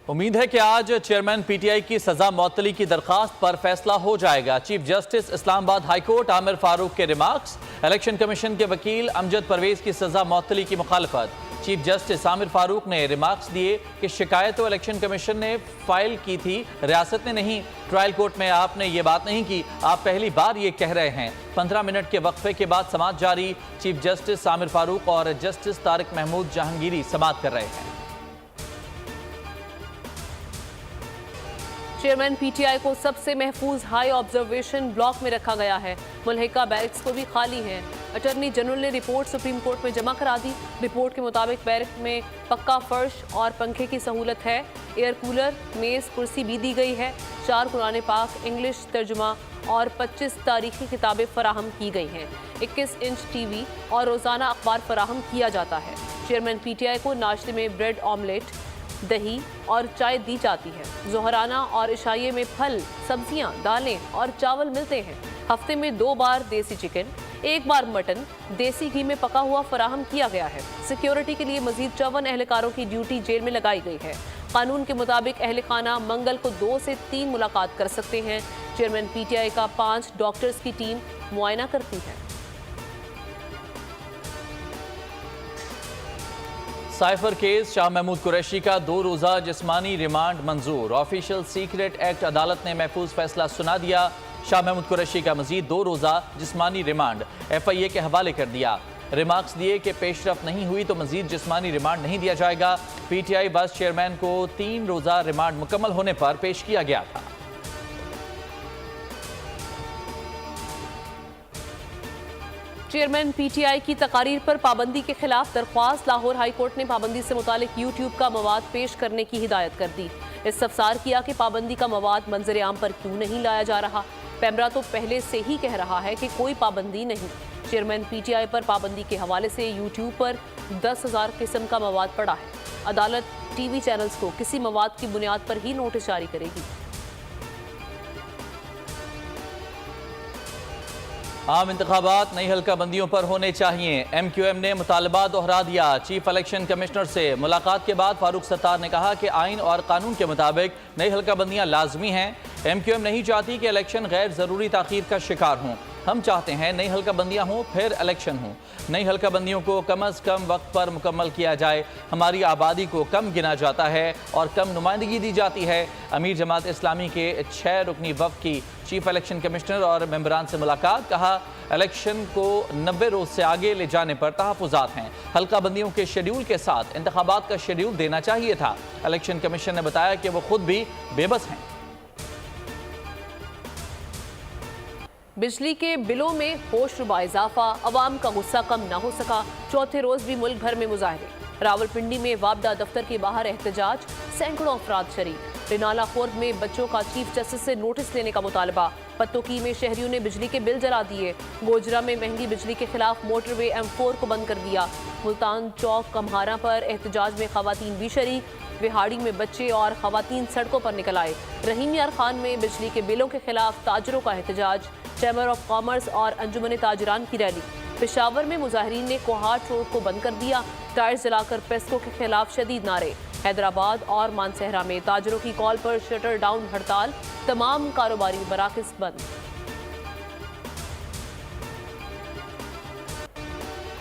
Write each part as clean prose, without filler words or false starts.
उम्मीद है कि आज चेयरमैन पीटीआई की सजा मअतली की दरखास्त पर फैसला हो जाएगा। Chief justice Islamabad high court Aamir Farooq के रिमार्क्स, इलेक्शन कमीशन के वकील अमजद परवेज की सजा मअतली की मुखालफत। चीफ जस्टिस आमिर फारूक ने रिमार्क्स दिए कि शिकायत तो इलेक्शन कमीशन ने फाइल की थी, रियासत ने नहीं। ट्रायल कोर्ट में आपने ये बात नहीं की, आप पहली बार ये कह रहे हैं। 15 मिनट के वक्फे के बाद समाअत जारी। चीफ जस्टिस आमिर फारूक और जस्टिस तारिक महमूद जहांगीरी समाअत कर रहे हैं। चेयरमैन पीटीआई को सबसे महफूज हाई ऑब्जर्वेशन ब्लॉक में रखा गया है। मुल्हिका बैरक्स को भी खाली है। अटॉर्नी जनरल ने रिपोर्ट सुप्रीम कोर्ट में जमा करा दी। रिपोर्ट के मुताबिक बैरक में पक्का फर्श और पंखे की सहूलत है। एयर कूलर, मेज, कुर्सी भी दी गई है। 4 कुरान पाक, इंग्लिश तर्जुमा और 25 तारीखी किताबें फराहम की गई हैं। 21 इंच टीवी और रोज़ाना अखबार फराहम किया जाता है। चेयरमैन पीटीआई को नाश्ते में ब्रेड ऑमलेट, दही और चाय दी जाती है। जोहराना और इशाइये में फल, सब्जियां, दालें और चावल मिलते हैं। हफ्ते में 2 बार देसी चिकन, 1 बार मटन देसी घी में पका हुआ फराहम किया गया है। सिक्योरिटी के लिए मजीद 54 एहलकारों की ड्यूटी जेल में लगाई गई है। कानून के मुताबिक अहल खाना मंगल को 2 से 3 मुलाकात कर सकते हैं। चेयरमैन पीटीआई का 5 डॉक्टर्स की टीम मुआयना करती है। साइफर केस शाह महमूद कुरैशी का 2 रोज़ा जिस्मानी रिमांड मंजूर। ऑफिशियल सीक्रेट एक्ट अदालत ने महफूज फैसला सुना दिया। शाह महमूद कुरैशी का मजीद 2 रोज़ा जिस्मानी रिमांड FIA के हवाले कर दिया। रिमार्क्स दिए कि पेशरफ नहीं हुई तो मजीद जिस्मानी रिमांड नहीं दिया जाएगा। पीटीआई वाइस चेयरमैन को 3 रोज़ा रिमांड मुकम्मल होने पर पेश किया गया था। चेयरमैन पीटीआई की तकारीर पर पाबंदी के खिलाफ दरख्वास्त। लाहौर हाई कोर्ट ने पाबंदी से मुतालिक यूट्यूब का मवाद पेश करने की हिदायत कर दी। इस्तफसार किया कि पाबंदी का मवाद मंजर आम पर क्यों नहीं लाया जा रहा। पैमरा तो पहले से ही कह रहा है कि कोई पाबंदी नहीं। चेयरमैन पीटीआई पर पाबंदी के हवाले से यूट्यूब पर 10,000 किस्म का मवाद पड़ा है। अदालत टीवी चैनल्स को किसी मवाद की बुनियाद पर ही नोटिस जारी करेगी। आम इंतखाबात नई हल्का बंदियों पर होने चाहिए। MQM ने मुतालबा दोहरा दिया। चीफ इलेक्शन कमिश्नर से मुलाकात के बाद फारूक सत्तार ने कहा कि आइन और कानून के मुताबिक नई हल्का बंदियाँ लाजमी हैं। MQM नहीं चाहती कि इलेक्शन गैर ज़रूरी ताख़ीर का शिकार हों। हम चाहते हैं नई हल्का बंदियाँ हों फिर इलेक्शन हों। नई हल्का बंदियों को कम अज़ कम वक्त पर मुकम्मल किया जाए। हमारी आबादी को कम गिना जाता है और कम नुमाइंदगी दी जाती है। अमीर जमात इस्लामी के 6 रुकनी वफ़द की चीफ इलेक्शन कमिश्नर और मेंबरान से मुलाकात। कहा इलेक्शन को 90 रोज़ से आगे ले जाने पर तहफ़्फ़ुज़ात हैं। हल्का बंदियों के शेड्यूल के साथ इंतखाबात का शेड्यूल देना चाहिए था। इलेक्शन कमीशन ने बताया कि वो खुद भी बेबस हैं। बिजली के बिलों में होशरुबा इजाफा, अवाम का गुस्सा कम न हो सका। चौथे रोज भी मुल्क भर में मुजाहरे। रावलपिंडी में वापडा दफ्तर के बाहर एहतजाज, सैकड़ों अफराद शरीक। रिनाला खुर्द में बच्चों का चीफ जस्टिस से नोटिस लेने का मुतालबा। पत्तोकी में शहरियों ने बिजली के बिल जला दिए। गोजरा में महंगी बिजली के खिलाफ मोटरवे M4 को बंद कर दिया। मुल्तान चौक कम्हारा पर एहतजाज में खवातीन भी शरीक। विहाड़ी में बच्चे और खवातीन सड़कों पर निकल आए। रहीम यार खान में बिजली के बिलों के खिलाफ ताजरों का एहतजाज। चैम्बर ऑफ कॉमर्स और अंजुमन ताजरान की रैली। पेशावर में मुजाहिरीन ने कोहाट रोड को बंद कर दिया। टायर्स जलाकर पेस्को के खिलाफ शदीद नारे। हैदराबाद और मानसहरा में ताजरों की कॉल पर शटर डाउन हड़ताल। तमाम कारोबारी मराकज़ बंद।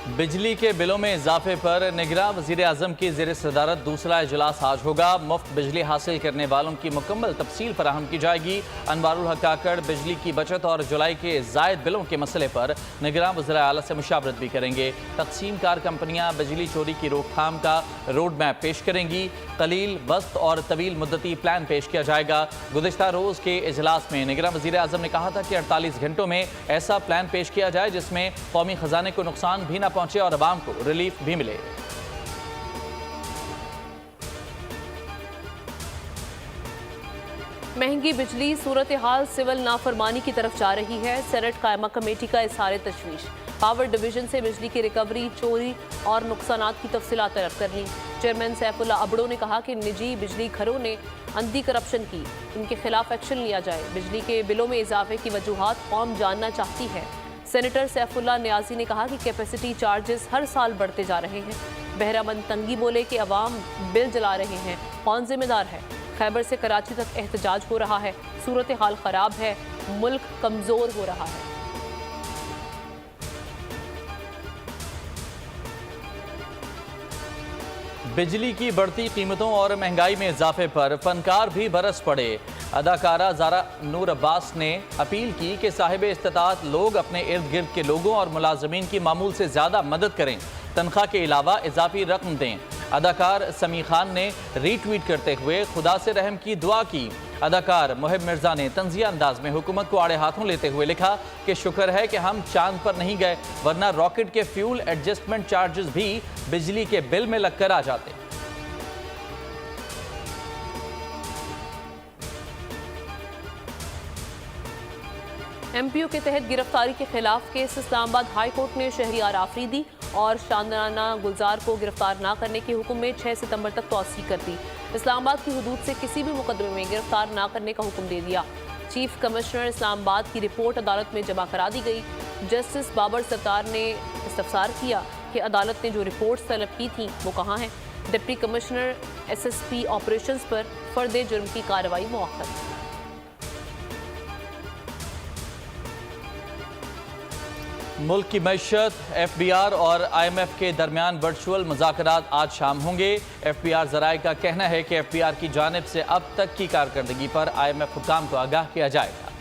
बिजली के बिलों में इजाफे पर निगरां वज़ीर आज़म की ज़ेर सदारत दूसरा इजलास आज होगा। मुफ्त बिजली हासिल करने वालों की मुकम्मल तफसील फराहम की जाएगी। अनवारुल हक काकड़ बिजली की बचत और जुलाई के जायद बिलों के मसले पर निगरां वज़ीर आला से मुशावरत भी करेंगे। तकसीम कार कंपनियाँ बिजली चोरी की रोकथाम का रोड मैप पेश करेंगी। कलील, वस्त और तवील मुद्दती प्लान पेश किया जाएगा। गुज़िश्ता रोज़ के इजलास में निगरां वज़ीर आज़म ने कहा था कि 48 घंटों में ऐसा प्लान पेश किया जाए जिसमें कौमी खजाने को नुकसान भी न पहुंचे और अवाम को रिलीफ भी मिले। महंगी बिजली सूरत हाल सिविल नाफरमानी की तरफ जा रही है। सेनेट कायमा कमेटी का इज़हार तशवीश। पावर डिवीजन से बिजली की रिकवरी, चोरी और नुकसानात की तफसीलात तलब कर ली। चेयरमैन सैफुल्ला अबड़ो ने कहा कि निजी बिजली घरों ने अंधी करप्शन की, इनके खिलाफ एक्शन लिया जाए। बिजली के बिलों में इजाफे की वजूहात कौम जानना चाहती है। सेनेटर सैफुल्ला न्याजी ने कहा कि कैपेसिटी चार्जेस हर साल बढ़ते जा रहे हैं। बहरामंद तंगी बोले कि अवाम बिल जला रहे हैं, कौन जिम्मेदार है। खैबर से कराची तक एहतजाज हो रहा है। सूरत हाल खराब है, मुल्क कमजोर हो रहा है। बिजली की बढ़ती कीमतों और महंगाई में इजाफे पर फनकार भी बरस पड़े। अदाकारा ज़ारा नूर अब्बास ने अपील की कि साहिब इस्तिताअत लोग अपने इर्द गिर्द के लोगों और मुलाजमीन की मामूल से ज़्यादा मदद करें, तनख्वाह के अलावा इजाफी रकम दें। अदाकार समी खान ने रीट्वीट करते हुए खुदा से रहम की दुआ की। अदाकार मोहिब मिर्जा ने तंजिया अंदाज में हुकूमत को आड़े हाथों लेते हुए लिखा कि शुक्र है कि हम चांद पर नहीं गए, वरना रॉकेट के फ्यूल एडजस्टमेंट चार्जेस भी बिजली के बिल में लगकर आ जाते। एमपीओ के तहत गिरफ्तारी के खिलाफ केस इस्लामाबाद हाई कोर्ट ने शहरियार आफरीदी और शांदाना गुलजार को गिरफ्तार न करने के हुक्म में 6 सितंबर तक तौसीक कर दी। इस्लामाबाद की हुदूद से किसी भी मुकदमे में गिरफ्तार न करने का हुक्म दे दिया। चीफ कमिश्नर इस्लामाबाद की रिपोर्ट अदालत में जमा करा दी गई। जस्टिस बाबर सत्तार ने इस्तफसार किया कि अदालत ने जो रिपोर्ट तलब की थी वो कहाँ हैं। डिप्टी कमिश्नर SSP ऑपरेशंस पर फर्द जुर्म की कार्रवाई मौखर। मुल्क की मैशत, FBR और IMF के दरमियान वर्चुअल मुज़ाकरात आज शाम होंगे। FBR ज़राए का कहना है कि FBR की जानिब से अब तक की कारकर्दगी पर IMF हुकाम को आगाह किया जाएगा।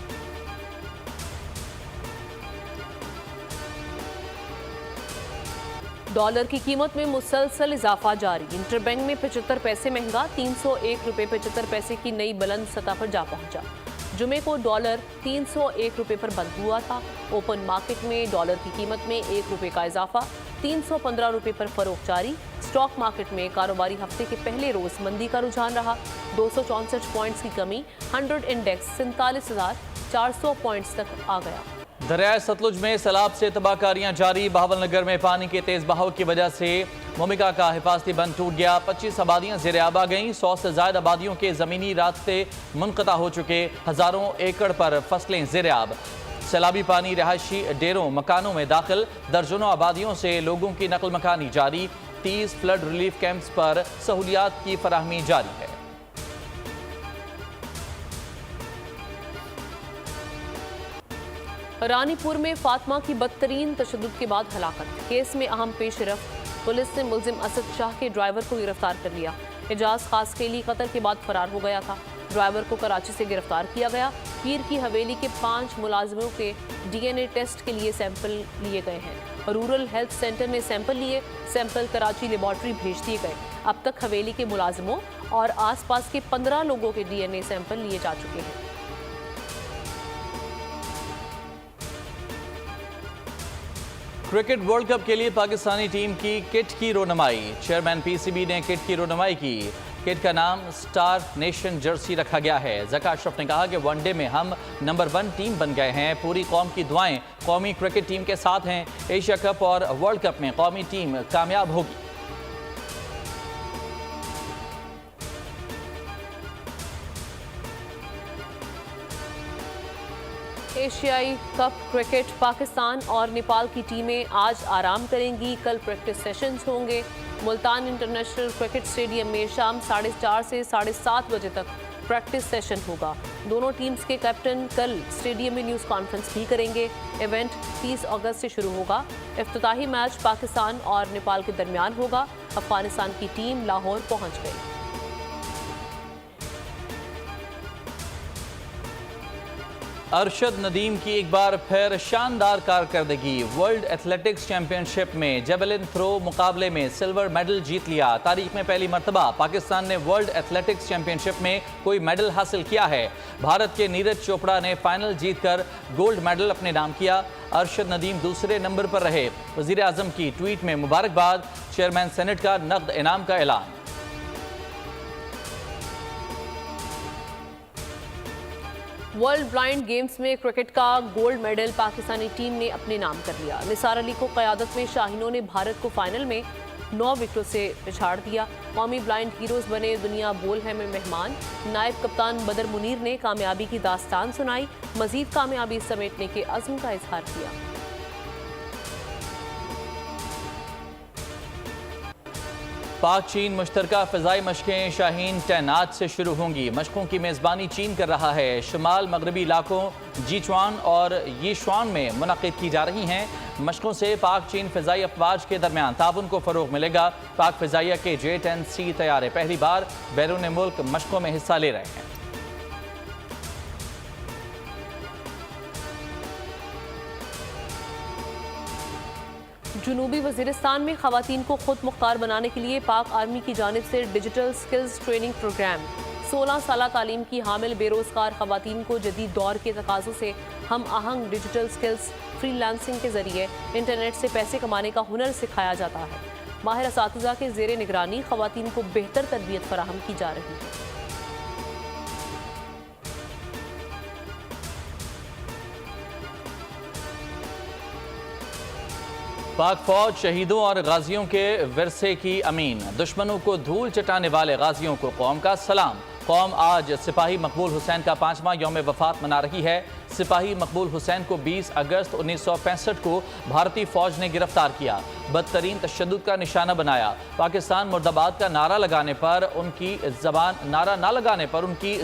डॉलर की कीमत में मुसलसल इजाफा जारी। इंटरबैंक में 75 पैसे महंगा, 301 रुपये 75 पैसे की नई बुलंद सतह पर जा पहुंचा। जुमे को डॉलर 301 रुपये पर बंद हुआ था। ओपन मार्केट में डॉलर की कीमत में 1 रुपये का इजाफा, 315 रुपये पर फरोख्त जारी। स्टॉक मार्केट में कारोबारी हफ्ते के पहले रोज मंदी का रुझान रहा। 264 पॉइंट्स की कमी, 100 इंडेक्स 47,400 पॉइंट्स तक आ गया। दरियाए सतलुज में सैलाब से तबाहकारियां जारी। बहावलनगर में पानी के तेज बहाव की वजह से मोमिका का हिफाजती बंद टूट गया। 25 आबादियां ज़ेर आब आ गईं। 100 से ज्यादा आबादियों के ज़मीनी रास्ते मुनक़ता हो चुके। हज़ारों एकड़ पर फसलें ज़ेर आब। सैलाबी पानी रहायशी डेरों मकानों में दाखिल। दर्जनों आबादियों से लोगों की नकल मकानी जारी। 30 फ्लड रिलीफ कैंप्स पर सहूलियात की फराहमी जारी है। रानीपुर में फातिमा की बदतरीन तशद्दुद के बाद हलाकत। केस में अहम पेशरफ। पुलिस ने मुलजिम असद शाह के ड्राइवर को गिरफ्तार कर लिया। एजाज खास के लिए कत्ल के बाद फरार हो गया था। ड्राइवर को कराची से गिरफ्तार किया गया। पीर की हवेली के 5 मुलाजिमों के DNA टेस्ट के लिए सैंपल लिए गए हैं। रूरल हेल्थ सेंटर ने सैंपल लिए। सैंपल कराची लेबॉर्ट्री भेज दिए गए। अब तक हवेली के मुलाजिमों और आसपास के 15 लोगों के DNA सैंपल लिए जा चुके हैं। क्रिकेट वर्ल्ड कप के लिए पाकिस्तानी टीम की किट की रोनमाई। चेयरमैन PCB ने किट की रोनमाई की। किट का नाम स्टार नेशन जर्सी रखा गया है। ज़का अशरफ ने कहा कि वनडे में हम नंबर 1 टीम बन गए हैं। पूरी कौम की दुआएं कौमी क्रिकेट टीम के साथ हैं। एशिया कप और वर्ल्ड कप में कौमी टीम कामयाब होगी। एशियाई कप क्रिकेट पाकिस्तान और नेपाल की टीमें आज आराम करेंगी। कल प्रैक्टिस सेशंस होंगे। मुल्तान इंटरनेशनल क्रिकेट स्टेडियम में शाम 4:30 से 7:30 बजे तक प्रैक्टिस सेशन होगा। दोनों टीम्स के कैप्टन कल स्टेडियम में न्यूज़ कॉन्फ्रेंस भी करेंगे। इवेंट 30 अगस्त से शुरू होगा। इफ्तिताही मैच पाकिस्तान और नेपाल के दरमियान होगा। अफगानिस्तान की टीम लाहौर पहुंच गई। अरशद नदीम की एक बार फिर शानदार कारकर्दगी। वर्ल्ड एथलेटिक्स चैंपियनशिप में जेवलिन थ्रो मुकाबले में सिल्वर मेडल जीत लिया। तारीख में पहली मर्तबा पाकिस्तान ने वर्ल्ड एथलेटिक्स चैंपियनशिप में कोई मेडल हासिल किया है। भारत के नीरज चोपड़ा ने फाइनल जीतकर गोल्ड मेडल अपने नाम किया। अरशद नदीम दूसरे नंबर पर रहे। वजीर आजम की ट्वीट में मुबारकबाद। चेयरमैन सेनेट का नकद इनाम का ऐलान। वर्ल्ड ब्लाइंड गेम्स में क्रिकेट का गोल्ड मेडल पाकिस्तानी टीम ने अपने नाम कर लिया। निसार अली को क़यादत में शाहीनों ने भारत को फाइनल में 9 विकेटों से पिछाड़ दिया। कौमी ब्लाइंड हीरोज बने दुनिया बोल है में मेहमान। नायब कप्तान बदर मुनीर ने कामयाबी की दास्तान सुनाई। मजीद कामयाबी समेटने के अज़्म का इजहार किया। पाक चीन मुश्तरका फ़िज़ाई मशक़ें शाहीन 10 आज से शुरू होंगी। मशक़ों की मेज़बानी चीन कर रहा है। शुमाल मगरबी इलाकों जीचुआन और यीशुआन में मुनक़िद की जा रही हैं। मशक़ों से पाक चीन फ़िज़ाई अफ़वाज के दरमियान ताउन को फ़रोग़ मिलेगा। पाक फ़िज़ाइया के J-10C तैयारे पहली बार बैरून मुल्क मशक़ों में हिस्सा ले रहे हैं। जुनूबी वज़ीरिस्तान में ख़वातीन को खुद मुख्तार बनाने के लिए पाक आर्मी की जानिब से डिजिटल स्किल्स ट्रेनिंग प्रोग्राम। 16 साल तालीम की हामिल बेरोज़गार ख़वातीन को जदीद दौर के तकाज़ों से हम आहंग डिजिटल स्किल्स फ्रीलांसिंग के ज़रिए इंटरनेट से पैसे कमाने का हुनर सिखाया जाता है। माहिर असातिज़ा के ज़ेरे निगरानी ख़वातीन को बेहतर तरबियत फराहम की जा रही है। पाक फौज शहीदों और गाजियों के विरसे की अमीन। दुश्मनों को धूल चटाने वाले गाजियों को कौम का सलाम। कौम आज सिपाही मकबूल हुसैन का 5वां यौम वफ़ात मना रही है। सिपाही मकबूल हुसैन को 20 अगस्त 1965 को भारतीय फौज ने गिरफ्तार किया, बदतरीन तशद्दुद का निशाना बनाया। पाकिस्तान मुर्दाबाद का नारा लगाने पर उनकी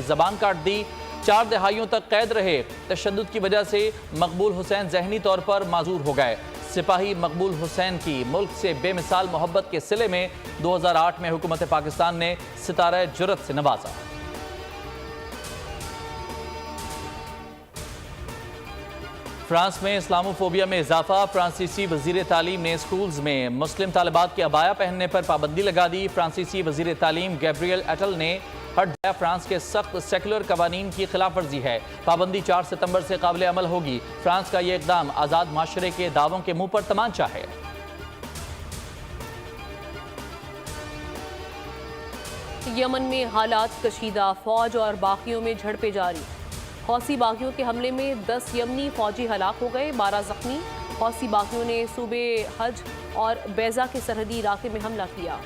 ज़बान काट दी। 4 दहाइयों तक कैद रहे। तशद्दुद की वजह से मकबूल हुसैन ज़हनी तौर पर माजूर हो गए। सिपाही मकबूल हुसैन की मुल्क से बेमिसाल मोहब्बत के सिले में 2008 में हुकूमत पाकिस्तान ने सितारा जुर्रत से नवाजा। फ्रांस में इस्लामोफोबिया में इजाफा। फ्रांसीसी वजीर तालीम ने स्कूल्स में मुस्लिम तालिबात के अबाया पहनने पर पाबंदी लगा दी। फ्रांसीसी वजीर तालीम गैब्रियल एटल ने हट फ्रांस के सख्त सेकुलर कवानीन की खिलाफ वर्जी है। पाबंदी 4 सितंबर से काबिल अमल होगी। फ्रांस का यह इकदाम आज़ाद माशरे के दावों के मुंह पर तमांचा है। यमन में हालात कशीदा। फौज और बागियों में झड़पें जारी। हौसी बागियों के हमले में 10 यमनी फौजी हलाक हो गए, 12 जख्मी। हौसी बागियों ने सूबे हज और बैजा के सरहदी इलाके में हमला किया।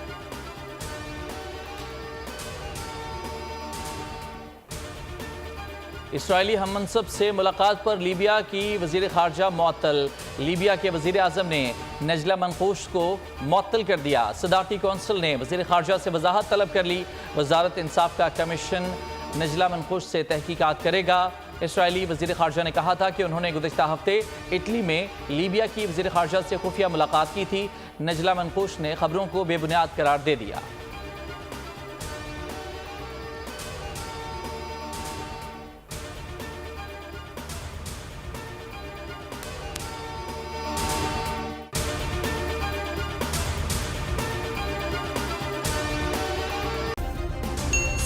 इसराइली हममनसब से मुलाकात पर लीबिया की वज़ीर ख़ारजा मुअत्तल। लीबिया के वज़ीर आज़म ने नजला मनकूश को मुअत्तल कर दिया। सदारती कौंसिल ने वज़ीर ख़ारजा से वजाहत तलब कर ली। वजारत इंसाफ का कमीशन नजला मनकूश से तहकीकात करेगा। इसराइली वज़ीर ख़ारजा ने कहा था कि उन्होंने गुज़िश्ता हफ्ते इटली में लीबिया की वज़ीर ख़ारजा से खुफिया मुलाकात की थी। नजला मनकूश ने खबरों को बेबुनियाद करार दे दिया।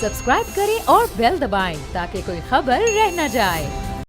सब्सक्राइब करें और बेल दबाएं ताकि कोई खबर रह न जाए।